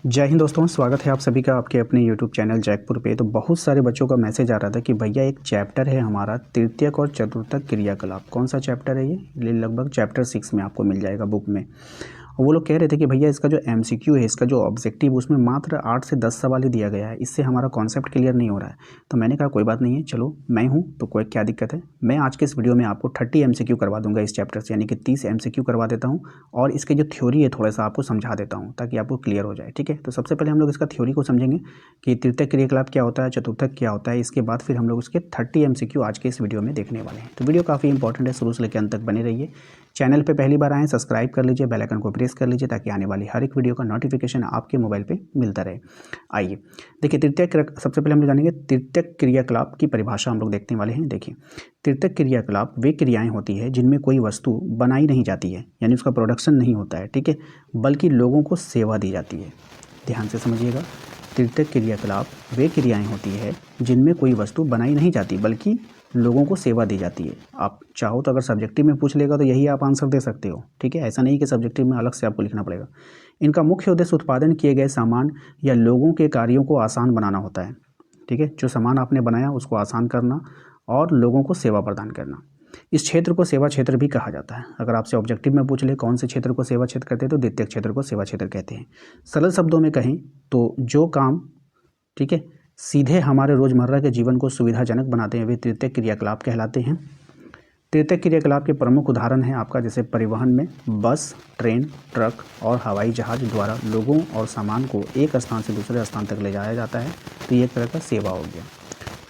जय हिंद दोस्तों, स्वागत है आप सभी का आपके अपने यूट्यूब चैनल जैकपुर पे। तो बहुत सारे बच्चों का मैसेज आ रहा था कि भैया एक चैप्टर है हमारा तृतीयक और चतुर्थक क्रियाकलाप। कौन सा चैप्टर है ये लगभग चैप्टर 6 में आपको मिल जाएगा बुक में। और वो लोग कह रहे थे कि भैया इसका जो एमसीक्यू है, इसका जो ऑब्जेक्टिव, उसमें मात्र 8 से 10 सवाल ही दिया गया है, इससे हमारा कॉन्सेप्ट क्लियर नहीं हो रहा है। तो मैंने कहा कोई बात नहीं है, चलो मैं हूँ तो कोई क्या दिक्कत है। मैं आज के इस वीडियो में आपको 30 एमसीक्यू करवा दूंगा इस चैप्टर से, यानी कि 30 एमसीक्यू करवा देता हूँ और इसके जो थ्योरी है थोड़ा सा आपको समझा देता हूँ ताकि आपको क्लियर हो जाए। ठीक है, तो सबसे पहले हम लोग इसका थ्योरी को समझेंगे कि तृतीयक क्रियाकलाप क्या होता है, चतुर्थक क्या होता है। इसके बाद फिर हम लोग उसके 30 एमसीक्यू आज के इस वीडियो में देखने वाले हैं। तो वीडियो काफ़ी इंपॉर्टेंट है, शुरू से लेकर अंत तक बने रहिए। चैनल पे पहली बार आएँ सब्सक्राइब कर लीजिए, बेल आइकन को प्रेस कर लीजिए ताकि आने वाली हर एक वीडियो का नोटिफिकेशन आपके मोबाइल पे मिलता रहे। आइए देखिए, सबसे पहले हम लोग जानेंगे तृतीयक क्रियाकलाप की परिभाषा हम लोग देखने वाले हैं। देखिए, तृतीयक क्रियाकलाप वे क्रियाएं होती है जिनमें कोई वस्तु बनाई नहीं जाती है, यानी उसका प्रोडक्शन नहीं होता है, ठीक है, बल्कि लोगों को सेवा दी जाती है। ध्यान से समझिएगा, तृतीयक क्रियाकलाप वे क्रियाएं होती है जिनमें कोई वस्तु बनाई नहीं जाती बल्कि लोगों को सेवा दी जाती है। आप चाहो तो अगर सब्जेक्टिव में पूछ लेगा तो यही आप आंसर दे सकते हो। ठीक है, ऐसा नहीं कि सब्जेक्टिव में अलग से आपको लिखना पड़ेगा। इनका मुख्य उद्देश्य उत्पादन किए गए सामान या लोगों के कार्यों को आसान बनाना होता है। ठीक है, जो सामान आपने बनाया उसको आसान करना और लोगों को सेवा प्रदान करना। इस क्षेत्र को सेवा क्षेत्र भी कहा जाता है। अगर आपसे ऑब्जेक्टिव में पूछ ले कौन से क्षेत्र को सेवा क्षेत्र कहते हैं, तो द्वितीयक क्षेत्र को सेवा क्षेत्र कहते हैं। सरल शब्दों में कहें तो जो काम, ठीक है, सीधे हमारे रोजमर्रा के जीवन को सुविधाजनक बनाते हैं वे तृतीयक क्रियाकलाप कहलाते हैं। तृतीयक क्रियाकलाप के प्रमुख उदाहरण हैं आपका जैसे परिवहन में बस, ट्रेन, ट्रक और हवाई जहाज द्वारा लोगों और सामान को एक स्थान से दूसरे स्थान तक ले जाया जाता है, तो ये एक तरह का सेवा हो गया।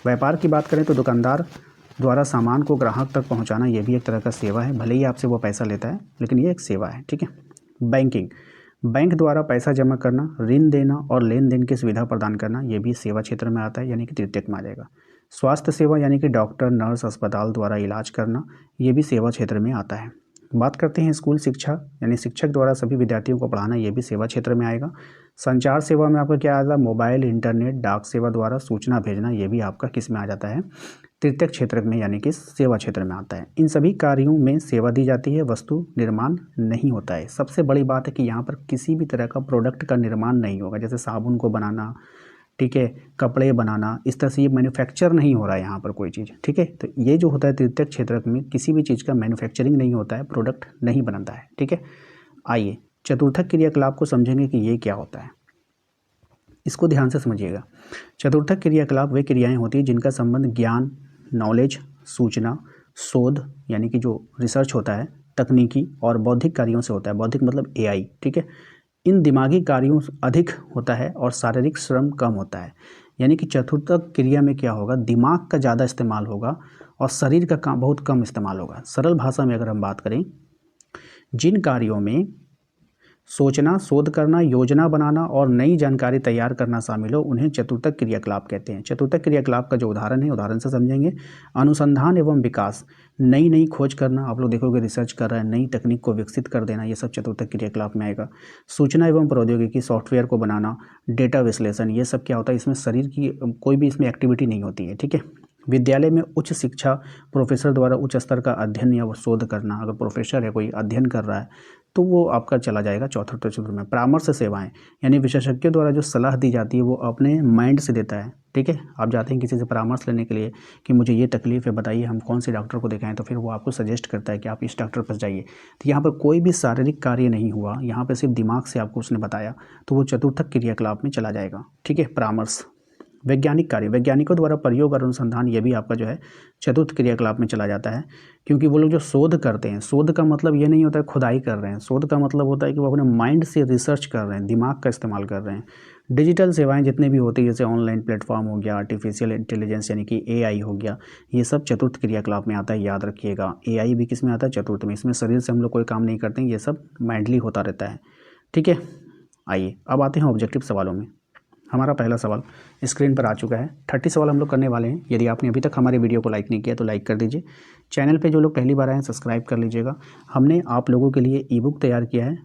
व्यापार की बात करें तो दुकानदार द्वारा सामान को ग्राहक तक पहुंचाना, ये भी एक तरह का सेवा है, भले ही आपसे वो पैसा लेता है लेकिन ये एक सेवा है। ठीक है, बैंकिंग, बैंक द्वारा पैसा जमा करना, ऋण देना और लेन देन की सुविधा प्रदान करना, ये भी सेवा क्षेत्र में आता है, यानी कि तृतीयक में आ जाएगा। स्वास्थ्य सेवा यानी कि डॉक्टर, नर्स, अस्पताल द्वारा इलाज करना, ये भी सेवा क्षेत्र में आता है। बात करते हैं स्कूल शिक्षा, यानी शिक्षक द्वारा सभी विद्यार्थियों को पढ़ाना, ये भी सेवा क्षेत्र में आएगा। संचार सेवा में आपका क्या आता है, मोबाइल, इंटरनेट, डाक सेवा द्वारा सूचना भेजना, ये भी आपका किस में आ जाता है, तृतीयक क्षेत्र में, यानी कि सेवा क्षेत्र में आता है। इन सभी कार्यों में सेवा दी जाती है, वस्तु निर्माण नहीं होता है। सबसे बड़ी बात है कि यहाँ पर किसी भी तरह का प्रोडक्ट का निर्माण नहीं होगा, जैसे साबुन को बनाना, ठीक है, कपड़े बनाना, इस तरह से ये मैन्युफैक्चर नहीं हो रहा है यहाँ पर कोई चीज़। ठीक है, तो ये जो होता है तृतीयक क्षेत्र में किसी भी चीज़ का मैन्युफैक्चरिंग नहीं होता है, प्रोडक्ट नहीं बनता है। ठीक है, आइए चतुर्थक क्रियाकलाप को समझेंगे कि ये क्या होता है, इसको ध्यान से समझिएगा। चतुर्थक क्रियाकलाप वे क्रियाएं होती हैं जिनका संबंध ज्ञान, नॉलेज, सूचना, शोध यानी कि जो रिसर्च होता है, तकनीकी और बौद्धिक कार्यों से होता है। बौद्धिक मतलब एआई। ठीक है, इन दिमागी कार्यों अधिक होता है और शारीरिक श्रम कम होता है। यानी कि चतुर्थक क्रिया में क्या होगा, दिमाग का ज़्यादा इस्तेमाल होगा और शरीर का काम बहुत कम इस्तेमाल होगा। सरल भाषा में अगर हम बात करें, जिन कार्यों में सोचना, शोध करना, योजना बनाना और नई जानकारी तैयार करना शामिल हो उन्हें चतुर्थक क्रियाकलाप कहते हैं। चतुर्थक क्रियाकलाप का जो उदाहरण है, उदाहरण से समझेंगे। अनुसंधान एवं विकास, नई नई खोज करना, आप लोग देखोगे रिसर्च कर रहा है, नई तकनीक को विकसित कर देना, ये सब चतुर्थक क्रियाकलाप में आएगा। सूचना एवं प्रौद्योगिकी, सॉफ्टवेयर को बनाना, डेटा विश्लेषण, ये सब क्या होता है, इसमें शरीर की कोई भी इसमें एक्टिविटी नहीं होती है। ठीक है, विद्यालय में उच्च शिक्षा, प्रोफेसर द्वारा उच्च स्तर का अध्ययन या शोध करना, अगर प्रोफेसर है कोई अध्ययन कर रहा है तो वो आपका चला जाएगा चौथे चतुर्थ में। परामर्श सेवाएं, यानी विशेषज्ञों द्वारा जो सलाह दी जाती है वो अपने माइंड से देता है। ठीक है, आप जाते हैं किसी से परामर्श लेने के लिए कि मुझे ये तकलीफ है, बताइए हम कौन से डॉक्टर को दिखाएं, तो फिर वो आपको सजेस्ट करता है कि आप इस डॉक्टर पर जाइए। तो यहाँ पर कोई भी शारीरिक कार्य नहीं हुआ, यहाँ पर सिर्फ दिमाग से आपको उसने बताया, तो वो चतुर्थक क्रियाकलाप में चला जाएगा। ठीक है, परामर्श। वैज्ञानिक कार्य, वैज्ञानिकों द्वारा प्रयोग और अनुसंधान, ये भी आपका जो है चतुर्थ क्रियाकलाप में चला जाता है, क्योंकि वो लोग जो शोध करते हैं, शोध का मतलब ये नहीं होता है खुदाई कर रहे हैं, शोध का मतलब होता है कि वो अपने माइंड से रिसर्च कर रहे हैं, दिमाग का इस्तेमाल कर रहे हैं। डिजिटल सेवाएं जितने भी होती है, जैसे ऑनलाइन प्लेटफॉर्म हो गया, आर्टिफिशियल इंटेलिजेंस यानी कि एआई हो गया, ये सब चतुर्थ क्रियाकलाप में आता है, याद रखिएगा। एआई भी किस में आता है, चतुर्थ में। इसमें शरीर से हम लोग कोई काम नहीं करते हैं, ये सब माइंडली होता रहता है। ठीक है, आइए अब आते हैं ऑब्जेक्टिव सवालों में। हमारा पहला सवाल स्क्रीन पर आ चुका है। 30 सवाल हम लोग करने वाले हैं। यदि आपने अभी तक हमारे वीडियो को लाइक नहीं किया तो लाइक कर दीजिए। चैनल पे जो लोग पहली बार आए हैं सब्सक्राइब कर लीजिएगा। हमने आप लोगों के लिए ई बुक तैयार किया है,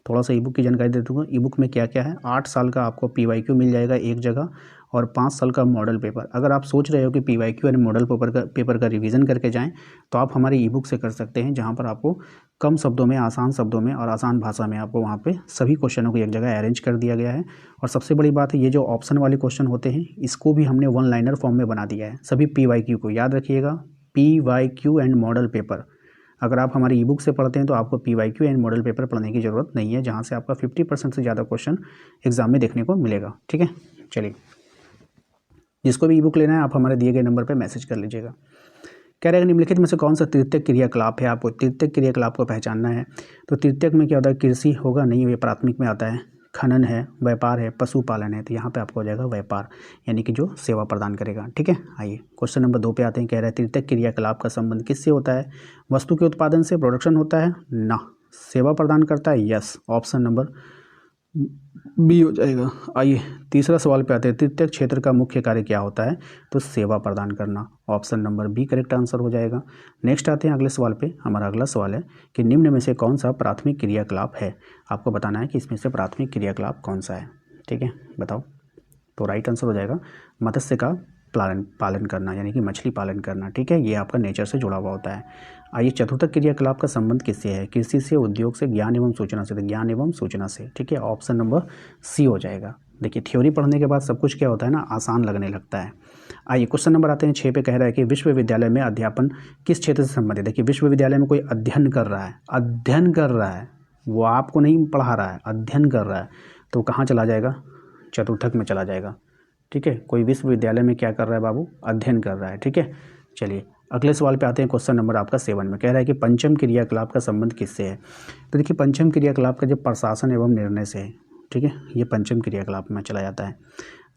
थोड़ा सा ई बुक की जानकारी दे दूँगा। ई बुक में क्या क्या है, 8 साल का आपको PYQ मिल जाएगा एक जगह और 5 साल का मॉडल पेपर। अगर आप सोच रहे हो कि PYQ यानी मॉडल पेपर का रिवीजन करके जाएं तो आप हमारी ई बुक से कर सकते हैं, जहां पर आपको कम शब्दों में, आसान शब्दों में और आसान भाषा में आपको वहां पे सभी क्वेश्चनों को एक जगह अरेंज कर दिया गया है। और सबसे बड़ी बात है, ये जो ऑप्शन वाले क्वेश्चन होते हैं इसको भी हमने 1 लाइनर फॉर्म में बना दिया है। सभी PYQ को याद रखिएगा, PYQ एंड मॉडल पेपर। अगर आप हमारी ई बुक से पढ़ते हैं तो आपको PYQ एंड मॉडल पेपर पढ़ने की ज़रूरत नहीं है, जहाँ से आपका 50% से ज़्यादा क्वेश्चन एग्जाम में देखने को मिलेगा। ठीक है, चलिए, जिसको भी ई बुक लेना है आप हमारे दिए गए नंबर पर मैसेज कर लीजिएगा। कह रहे हैं निम्नलिखित में से कौन सा तृतीयक क्रियाकलाप है, आपको तृतीयक क्रियाकलाप को पहचानना है। तो तृतीयक में क्या होता है, कृषि होगा नहीं, ये प्राथमिक में आता है, खनन है, व्यापार है, पशुपालन है, तो यहाँ पे आपको हो जाएगा व्यापार, यानी कि जो सेवा प्रदान करेगा। ठीक है, आइए क्वेश्चन नंबर 2 पे आते हैं। कह रहा है तृतीयक क्रियाकलाप का संबंध किससे होता है, वस्तु के उत्पादन से, प्रोडक्शन होता है ना, सेवा प्रदान करता है, यस, ऑप्शन नंबर बी हो जाएगा। आइए तीसरा सवाल पे आते हैं, तृतीयक क्षेत्र का मुख्य कार्य क्या होता है, तो सेवा प्रदान करना, option number B correct answer हो जाएगा। नेक्स्ट आते हैं अगले सवाल पे। हमारा अगला सवाल है कि निम्न में से कौन सा प्राथमिक क्रियाकलाप है, आपको बताना है कि इसमें से प्राथमिक क्रियाकलाप कौन सा है। ठीक है, बताओ। तो राइट आंसर हो जाएगा मत्स्य का पालन करना, यानी कि मछली पालन करना। ठीक है, ये आपका नेचर से जुड़ा हुआ होता है। आइए चतुर्थक क्रियाकलाप का संबंध किससे है, कृषि से, उद्योग से, ज्ञान एवं सूचना से, तो ज्ञान एवं सूचना से। ठीक है, ऑप्शन नंबर सी हो जाएगा। देखिए थ्योरी पढ़ने के बाद सब कुछ क्या होता है ना, आसान लगने लगता है। आइए क्वेश्चन नंबर आते हैं 6 पे। कह रहा है कि विश्वविद्यालय में अध्यापन किस क्षेत्र से संबंधित है। देखिए विश्वविद्यालय में कोई अध्ययन कर रहा है, वो आपको नहीं पढ़ा रहा है, अध्ययन कर रहा है, तो कहाँ चला जाएगा, चतुर्थक में चला जाएगा। ठीक है, कोई विश्वविद्यालय में क्या कर रहा है बाबू, अध्ययन कर रहा है। ठीक है, चलिए अगले सवाल पे आते हैं। क्वेश्चन नंबर आपका 7 में कह रहा है कि पंचम क्रियाकलाप का संबंध किससे है। तो देखिए पंचम क्रियाकलाप का जब प्रशासन एवं निर्णय से है। ठीक है, ये पंचम क्रियाकलाप में चला जाता है।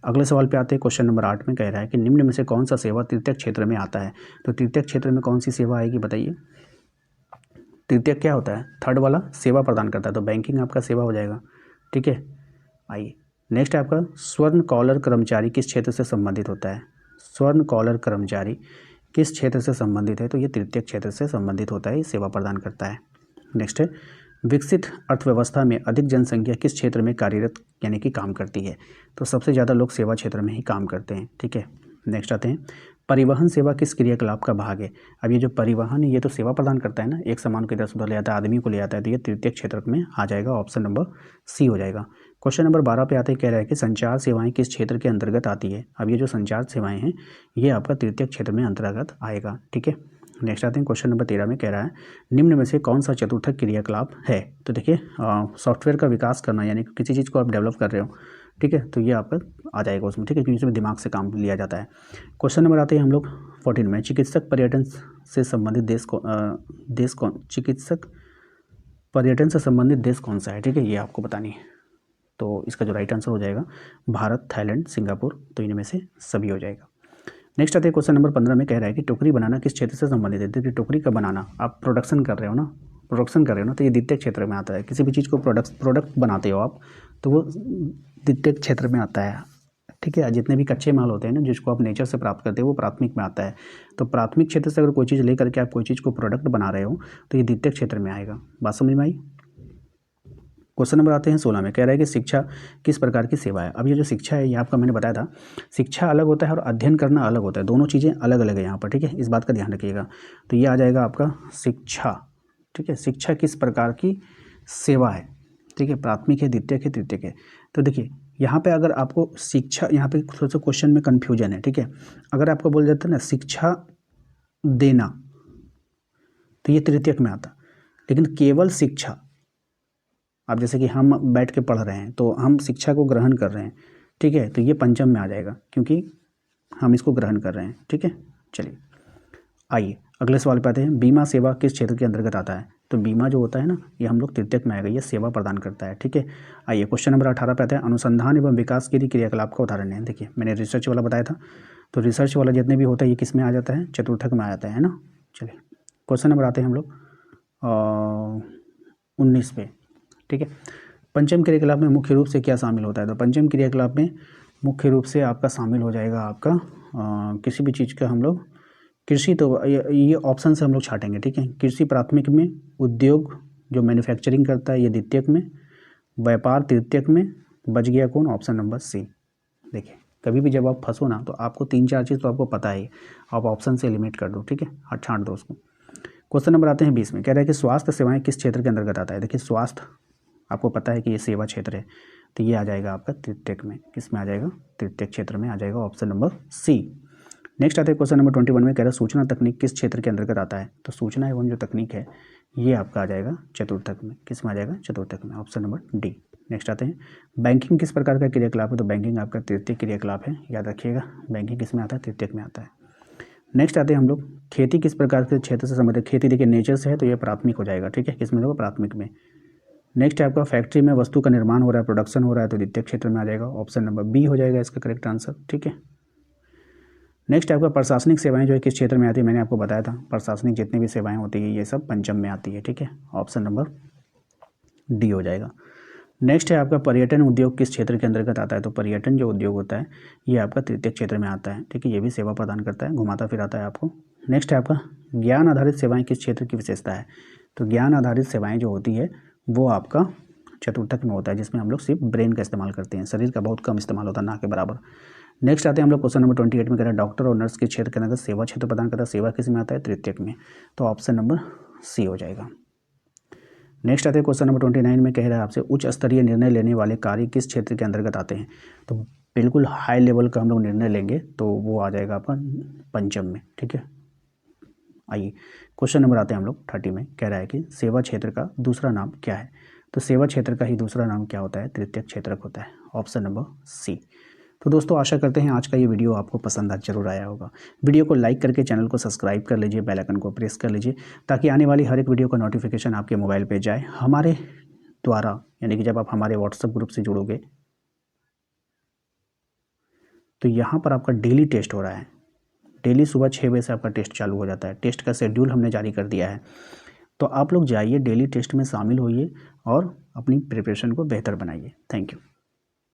अगले सवाल पे आते हैं। क्वेश्चन नंबर 8 में कह रहा है कि निम्न में से कौन सा सेवा तृतीयक क्षेत्र में आता है। तो तृतीयक क्षेत्र में कौन सी सेवा आएगी, बताइए। तृतीयक क्या होता है, थर्ड वाला सेवा प्रदान करता है, तो बैंकिंग आपका सेवा हो जाएगा। ठीक है, आइए नेक्स्ट है आपका स्वर्ण कॉलर कर्मचारी किस क्षेत्र से संबंधित होता है। स्वर्ण कॉलर कर्मचारी किस क्षेत्र से संबंधित है, तो ये तृतीयक क्षेत्र से संबंधित होता है, ये सेवा प्रदान करता है। नेक्स्ट है विकसित अर्थव्यवस्था में अधिक जनसंख्या किस क्षेत्र में कार्यरत यानी कि काम करती है। तो सबसे ज़्यादा लोग सेवा क्षेत्र में ही काम करते हैं। ठीक है, नेक्स्ट आते हैं परिवहन सेवा किस क्रियाकलाप का भाग है। अब ये जो परिवहन है ये तो सेवा प्रदान करता है ना, एक सामान को इधर से उधर ले जाता है, आदमी को ले जाता है, तो ये तृतीयक क्षेत्र में आ जाएगा, ऑप्शन नंबर सी हो जाएगा। क्वेश्चन नंबर 12 पे आते हैं। कह रहा है कि संचार सेवाएं किस क्षेत्र के अंतर्गत आती है। अब ये जो संचार सेवाएं हैं ये आपका तृतीयक क्षेत्र में अंतर्गत आएगा। ठीक है, नेक्स्ट आते हैं क्वेश्चन नंबर 13 में कह रहा है निम्न में से कौन सा चतुर्थक क्रियाकलाप है। तो देखिए सॉफ्टवेयर का विकास करना, यानी कि किसी चीज़ को आप डेवलप कर रहे हो। ठीक है, तो ये आपका आ जाएगा उसमें। ठीक है, क्योंकि इसमें दिमाग से काम लिया जाता है। क्वेश्चन नंबर आते हैं हम लोग 14 में, चिकित्सक पर्यटन से संबंधित चिकित्सक पर्यटन से संबंधित देश कौन सा है। ठीक है, ये आपको बतानी है। तो इसका जो राइट आंसर हो जाएगा भारत, थाईलैंड, सिंगापुर, तो इनमें से सभी हो जाएगा। नेक्स्ट आते हैं क्वेश्चन नंबर 15 में कह रहा है कि टोकरी बनाना किस क्षेत्र से संबंधित है। देखिए टोकरी का बनाना, आप प्रोडक्शन कर रहे हो ना, तो ये द्वितीयक क्षेत्र में आता है। किसी भी चीज़ को प्रोडक्ट बनाते हो आप, तो वो द्वितीयक क्षेत्र में आता है। ठीक है, जितने भी कच्चे माल होते हैं ना जिसको आप नेचर से प्राप्त करते हो वो प्राथमिक में आता है। तो प्राथमिक क्षेत्र से अगर कोई चीज़ लेकर के आप कोई चीज़ को प्रोडक्ट बना रहे हो तो ये द्वितीयक क्षेत्र में आएगा। बात समझ में आई। क्वेश्चन नंबर आते हैं 16 में, कह रहा है कि शिक्षा किस प्रकार की सेवा है। अब ये जो शिक्षा है ये आपका मैंने बताया था, शिक्षा अलग होता है और अध्ययन करना अलग होता है, दोनों चीज़ें अलग अलग है यहाँ पर। ठीक है, इस बात का ध्यान रखिएगा। तो ये आ जाएगा आपका शिक्षा। ठीक है, शिक्षा किस प्रकार की सेवा है। ठीक है, प्राथमिक है, द्वितीयक है, तृतीयक है। तो देखिए यहाँ पे अगर आपको शिक्षा, यहाँ पे थोड़ा सा क्वेश्चन में कन्फ्यूजन है। ठीक है, अगर आपको बोल जाता है ना शिक्षा देना, तो ये तृतीयक में आता। लेकिन केवल शिक्षा, अब जैसे कि हम बैठ के पढ़ रहे हैं तो हम शिक्षा को ग्रहण कर रहे हैं। ठीक है, तो ये पंचम में आ जाएगा क्योंकि हम इसको ग्रहण कर रहे हैं। ठीक है, चलिए आइए अगले सवाल पे आते हैं। बीमा सेवा किस क्षेत्र के अंतर्गत आता है। तो बीमा जो होता है ना ये हम लोग तृतीयक में आएगा, ये सेवा प्रदान करता है। ठीक है, आइए क्वेश्चन नंबर 18 पे आते हैं। अनुसंधान एवं विकास के लिए क्रियाकलाप का उदाहरण है। देखिए मैंने रिसर्च वाला बताया था, तो रिसर्च वाला जितने भी होता है ये किस में आ जाता है, चतुर्थक में आ जाता है ना। चलिए क्वेश्चन नंबर आते हैं हम लोग 19 पे। ठीक है, पंचम क्रियाकलाप में मुख्य रूप से क्या शामिल होता है। तो पंचम क्रियाकलाप में मुख्य रूप से आपका शामिल हो जाएगा आपका किसी भी चीज़ का हम लोग कृषि, तो ये ऑप्शन से हम लोग छाटेंगे। ठीक है, कृषि प्राथमिक में, उद्योग जो मैन्युफैक्चरिंग करता है ये द्वितीयक में, व्यापार तृतीयक में बच गया कौन, ऑप्शन नंबर सी। देखिए कभी भी जब आप फंसो ना तो आपको 3-4 चीज़ तो आपको पता है, आप ऑप्शन से एलिमिनेट कर दो, ठीक है, और छांट दो उसको। क्वेश्चन नंबर आते हैं 20 में, कह रहा है कि स्वास्थ्य सेवाएं किस क्षेत्र के अंतर्गत आता है। देखिए स्वास्थ्य आपको पता है कि ये सेवा क्षेत्र है, तो ये आ जाएगा आपका तृतीयक में, किस में आ जाएगा, तृतीयक क्षेत्र में आ जाएगा, ऑप्शन नंबर सी। नेक्स्ट आता है क्वेश्चन नंबर 21 में, कह रहा है सूचना तकनीक किस क्षेत्र के अंतर्गत आता है। तो सूचना एवं जो तकनीक है ये आपका आ जाएगा चतुर्थक में, किस में आ जाएगा, चतुर्थक में, ऑप्शन नंबर डी। नेक्स्ट आते हैं बैंकिंग किस प्रकार का क्रियाकलाप है। तो बैंकिंग आपका तृतीयक क्रियाकलाप है, याद रखिएगा, बैंकिंग किस में आता है, तृतीयक में आता है। नेक्स्ट आते हैं हम लोग खेती किस प्रकार के क्षेत्र से संबंधित। खेती देखिए नेचर से है तो ये प्राथमिक हो जाएगा, ठीक है, किस में होगा, प्राथमिक में। नेक्स्ट है आपका फैक्ट्री में वस्तु का निर्माण हो रहा है, प्रोडक्शन हो रहा है, तो द्वितीय क्षेत्र में आ जाएगा, ऑप्शन नंबर बी हो जाएगा इसका करेक्ट आंसर, ठीक है। नेक्स्ट आपका प्रशासनिक सेवाएं जो है किस क्षेत्र में आती है, मैंने आपको बताया था प्रशासनिक जितनी भी सेवाएं होती है ये सब पंचम में आती है, ठीक है, ऑप्शन नंबर डी हो जाएगा। नेक्स्ट है आपका पर्यटन उद्योग किस क्षेत्र के अंतर्गत आता है। तो पर्यटन जो उद्योग होता है ये आपका तृतीय क्षेत्र में आता है, ठीक है, ये भी सेवा प्रदान करता है, घुमाता फिराता है आपको। नेक्स्ट है आपका ज्ञान आधारित सेवाएं किस क्षेत्र की विशेषता है। तो ज्ञान आधारित सेवाएं जो होती है वो आपका चतुर्थक में होता है, जिसमें हम लोग सिर्फ ब्रेन का इस्तेमाल करते हैं, शरीर का बहुत कम इस्तेमाल होता है, ना के बराबर। नेक्स्ट आते हैं हम लोग क्वेश्चन नंबर 28 में, कह रहा है डॉक्टर और नर्स के क्षेत्र के अंदर सेवा क्षेत्र प्रदान करता है, सेवा किस में आता है, तृतीयक में, तो ऑप्शन नंबर सी हो जाएगा। नेक्स्ट आते हैं क्वेश्चन नंबर 29 में, कह रहा है आपसे उच्च स्तरीय निर्णय लेने वाले कार्य किस क्षेत्र के अंतर्गत आते हैं। तो बिल्कुल हाई लेवल का हम लोग निर्णय लेंगे तो वो आ जाएगा आपका पंचम में, ठीक है। आइए क्वेश्चन नंबर आते हैं हम लोग 30 में, कह रहा है कि सेवा क्षेत्र का दूसरा नाम क्या है। तो सेवा क्षेत्र का ही दूसरा नाम क्या होता है, तृतीयक क्षेत्रक होता है, ऑप्शन नंबर सी। तो दोस्तों आशा करते हैं आज का ये वीडियो आपको पसंद जरूर आया होगा। वीडियो को लाइक करके चैनल को सब्सक्राइब कर लीजिए, बेल आइकन को प्रेस कर लीजिए ताकि आने वाली हर एक वीडियो का नोटिफिकेशन आपके मोबाइल पे जाए हमारे द्वारा, यानी कि जब आप हमारे व्हाट्सएप ग्रुप से जुड़ोगे तो यहाँ पर आपका डेली टेस्ट हो रहा है, डेली सुबह 6 बजे से आपका टेस्ट चालू हो जाता है। टेस्ट का शेड्यूल हमने जारी कर दिया है, तो आप लोग जाइए डेली टेस्ट में शामिल होइए और अपनी प्रिपरेशन को बेहतर बनाइए। Thank you.